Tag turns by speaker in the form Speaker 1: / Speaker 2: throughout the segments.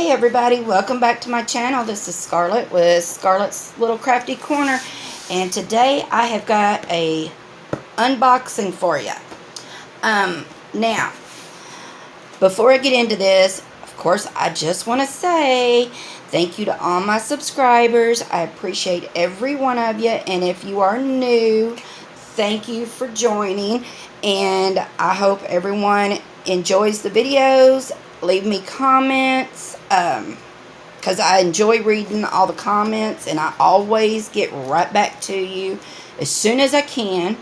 Speaker 1: Hey everybody, welcome back to my channel. This is Scarlett with Scarlett's Little Crafty Corner, and today I have got a unboxing for you. Now, before I get into this, of course, I just want to say thank you to all my subscribers. I appreciate every one of you, and if you are new, thank you for joining, and I hope everyone enjoys the videos. Leave me comments, because I enjoy reading all the comments, and I always get right back to you as soon as I can.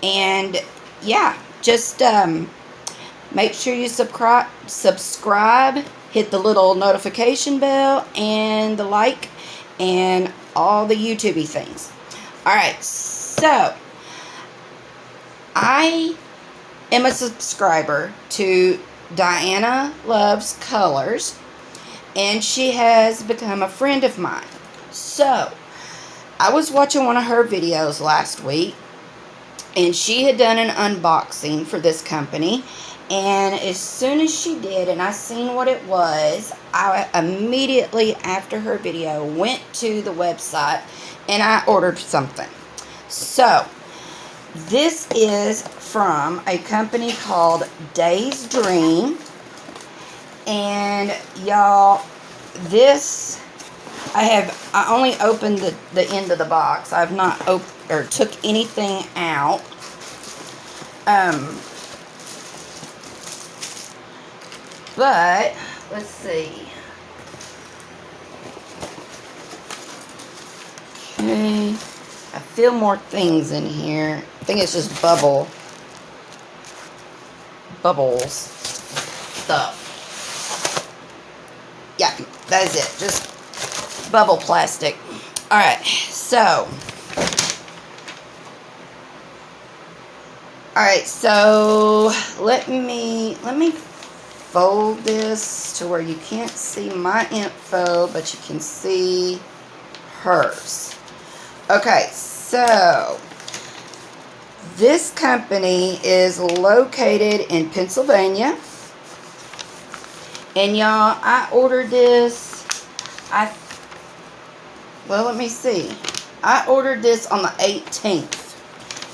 Speaker 1: And yeah, just make sure you subscribe, hit the little notification bell, and the like, and all the YouTubey things. Alright, so I am a subscriber to Diana Loves Colors, and she has become a friend of mine. So I was watching one of her videos last week, and she had done an unboxing for this company, and as soon as she did and I seen what it was, I immediately after her video went to the website and I ordered something. So this is from a company called Day's Dream, and y'all, this I only opened the end of the box. I've not took anything out. But let's see. Okay, I feel more things in here. I think it's just bubbles stuff. Yeah, that is it. Just bubble plastic. Alright, so let me fold this to where you can't see my info, but you can see hers. Okay, so this company is located in Pennsylvania, and y'all, I ordered this, well, let me see, I ordered this on the 18th,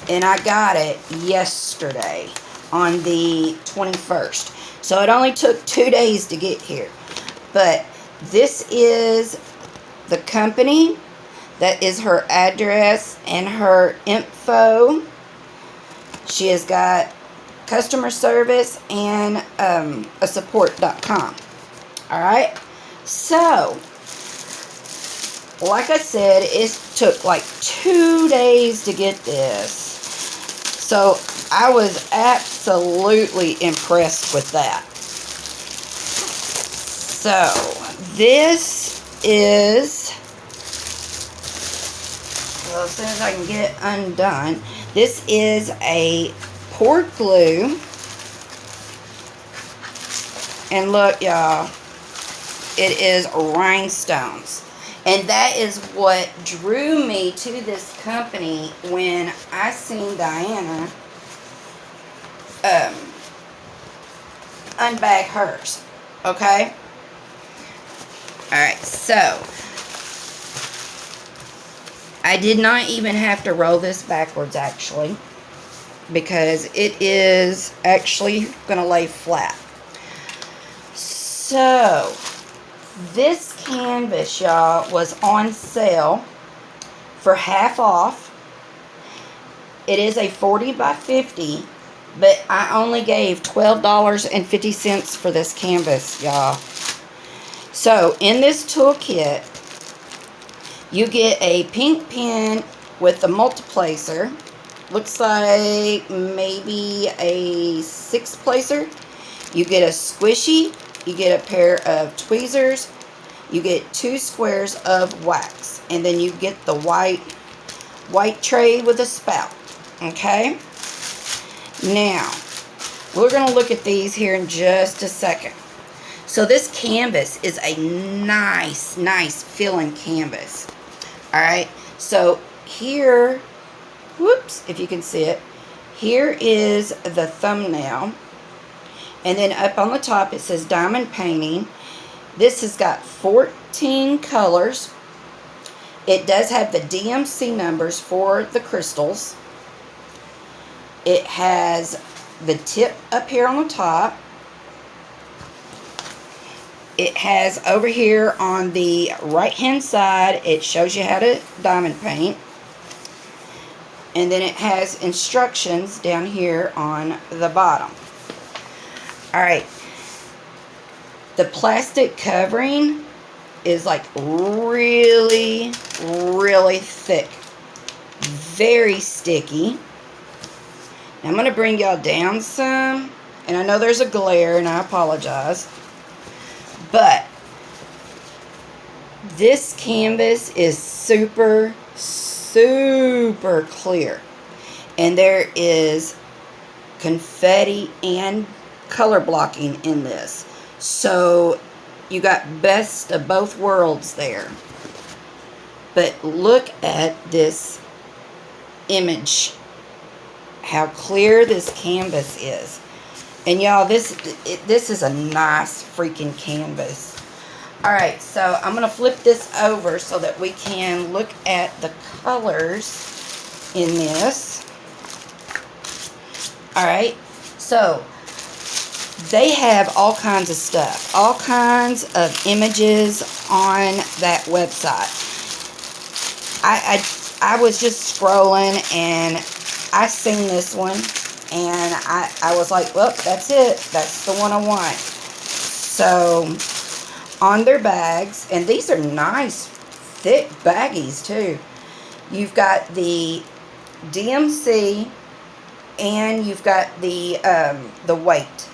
Speaker 1: and I got it yesterday on the 21st, so it only took 2 days to get here. But this is the company, that is her address and her info. She has got customer service and a support.com. Alright, so like I said, it took like 2 days to get this, so I was absolutely impressed with that. So this is, well, as soon as I can get it undone, this is a port glue, and look, y'all, it is rhinestones, and that is what drew me to this company when I seen Diana unbag hers. Okay, alright, so I did not even have to roll this backwards, actually, because it is actually going to lay flat. So this canvas, y'all, was on sale for half off. It is a 40 by 50, but I only gave $12.50 for this canvas, y'all. So in this toolkit, you get a pink pen with the multiplacer. Looks like maybe a 6-placer. You get a squishy. You get a pair of tweezers. You get 2 squares of wax. And then you get the white tray with a spout. Okay? Now, we're going to look at these here in just a second. So this canvas is a nice filling canvas. Alright, so here, whoops, if you can see it, here is the thumbnail, and then up on the top it says diamond painting, This has got 14 colors. It does have the DMC numbers for the crystals. It has the tip up here on the top. It has over here on the right hand side, it shows you how to diamond paint. And then it has instructions down here on the bottom. Alright. The plastic covering is like really, really thick. Very sticky. Now I'm going to bring y'all down some. And I know there's a glare and I apologize. But this canvas is super, super clear. And there is confetti and color blocking in this. So you got best of both worlds there. But look at this image. How clear this canvas is. And y'all, this is a nice freaking canvas. Alright, so I'm going to flip this over so that we can look at the colors in this. Alright, so they have all kinds of stuff. All kinds of images on that website. I was just scrolling and I seen this one. And I was like, well, that's it. That's the one I want. So, on their bags, and these are nice, thick baggies, too. You've got the DMC, and you've got the weight.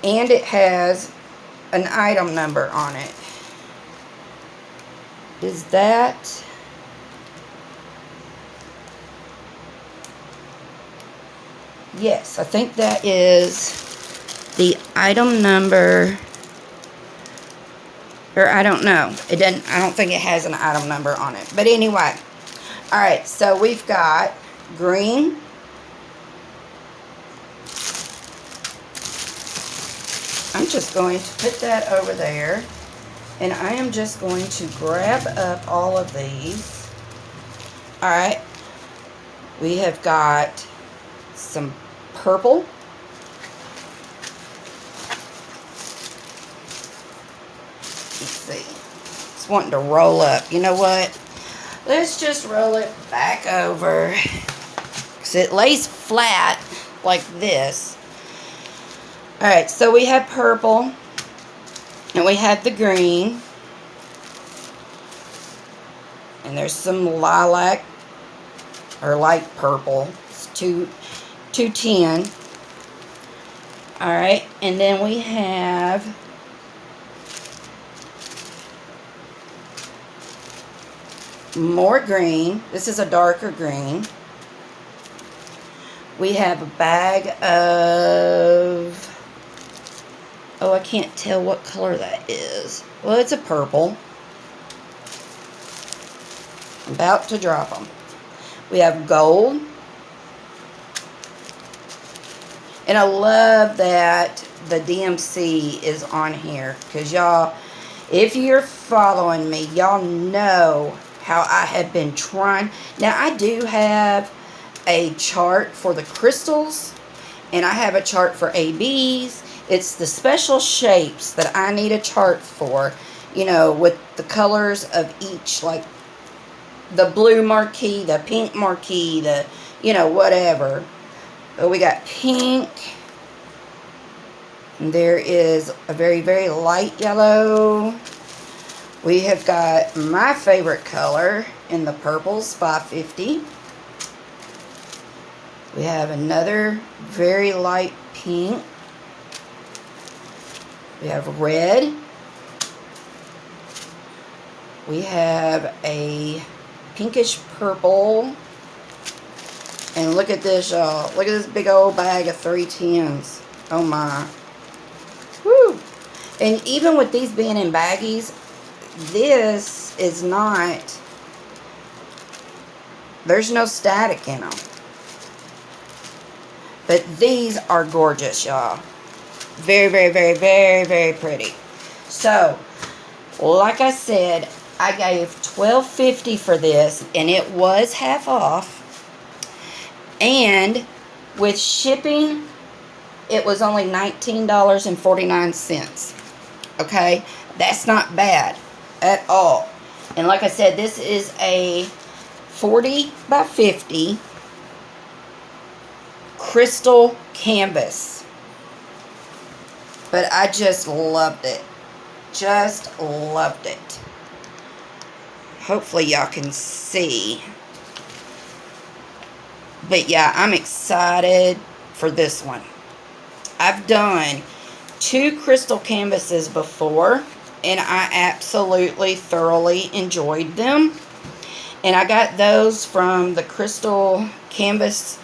Speaker 1: And it has an item number on it. Is that... Yes, I think that is the item number, or I don't know. It doesn't. I don't think it has an item number on it. But anyway, all right. So we've got green, I'm just going to put that over there, and I am just going to grab up all of these. All right. We have got some purple. Let's see. It's wanting to roll up. You know what? Let's just roll it back over. Because it lays flat like this. Alright, so we have purple. And we have the green. And there's some lilac. Or light purple. It's 210. Alright, and then we have more green. This is a darker green. We have a bag of, oh, I can't tell what color that is. Well, it's a purple. I'm about to drop them. We have gold. And I love that the DMC is on here. Because y'all, if you're following me, y'all know how I have been trying. Now, I do have a chart for the crystals. And I have a chart for ABs. It's the special shapes that I need a chart for. You know, with the colors of each. Like the blue marquee, the pink marquee, the, you know, whatever. But we got pink. And there is a very, very light yellow. We have got my favorite color in the purples, 550. We have another very light pink. We have red. We have a pinkish purple. And look at this, y'all. Look at this big old bag of 310s. Oh, my. Woo. And even with these being in baggies, this is not, there's no static in them. But these are gorgeous, y'all. Very, very, very, very, very pretty. So, like I said, I gave $12.50 for this, and it was half off. And with shipping, it was only $19.49. Okay? That's not bad at all. And like I said, this is a 40 by 50 crystal canvas. But I just loved it. Just loved it. Hopefully y'all can see. But yeah, I'm excited for this one. I've done 2 crystal canvases before, and I absolutely thoroughly enjoyed them. And I got those from the Crystal Canvas,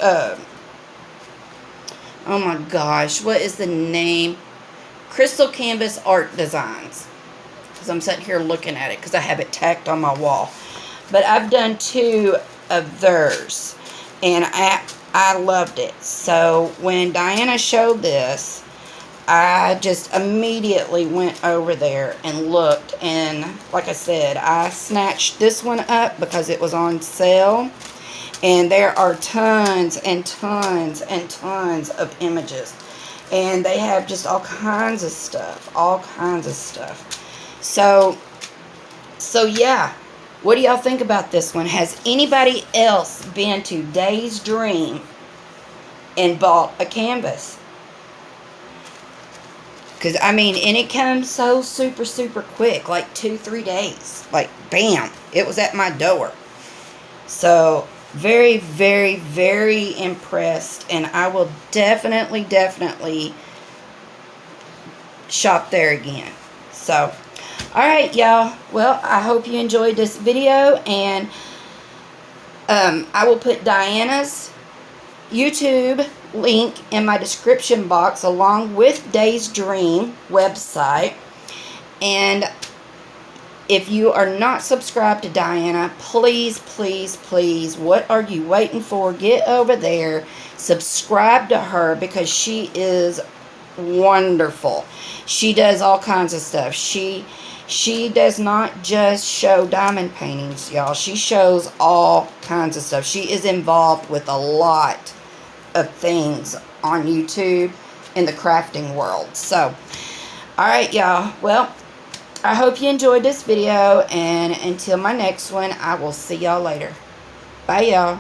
Speaker 1: oh my gosh, what is the name? Crystal Canvas Art Designs. Because I'm sitting here looking at it because I have it tacked on my wall. But I've done 2 of theirs, and I loved it. So when Diana showed this, I just immediately went over there and looked, and like I said, I snatched this one up because it was on sale, and there are tons and tons and tons of images, and they have just all kinds of stuff, so yeah, what do y'all think about this one? Has anybody else been to Days Dream and bought a canvas? Because, I mean, and it comes so super, super quick. Like 2-3 days. Like, bam. It was at my door. So, very, very, very impressed. And I will definitely, definitely shop there again. So, alright, y'all. Well, I hope you enjoyed this video. And I will put Diana's YouTube link in my description box along with Days Dream website. And if you are not subscribed to Diana, please, please, please, what are you waiting for? Get over there, subscribe to her, because she is wonderful. She does all kinds of stuff. She does not just show diamond paintings, y'all. She shows all kinds of stuff. She is involved with a lot of things on YouTube in the crafting world. So, alright, y'all. Well, I hope you enjoyed this video, and until my next one, I will see y'all later. Bye, y'all.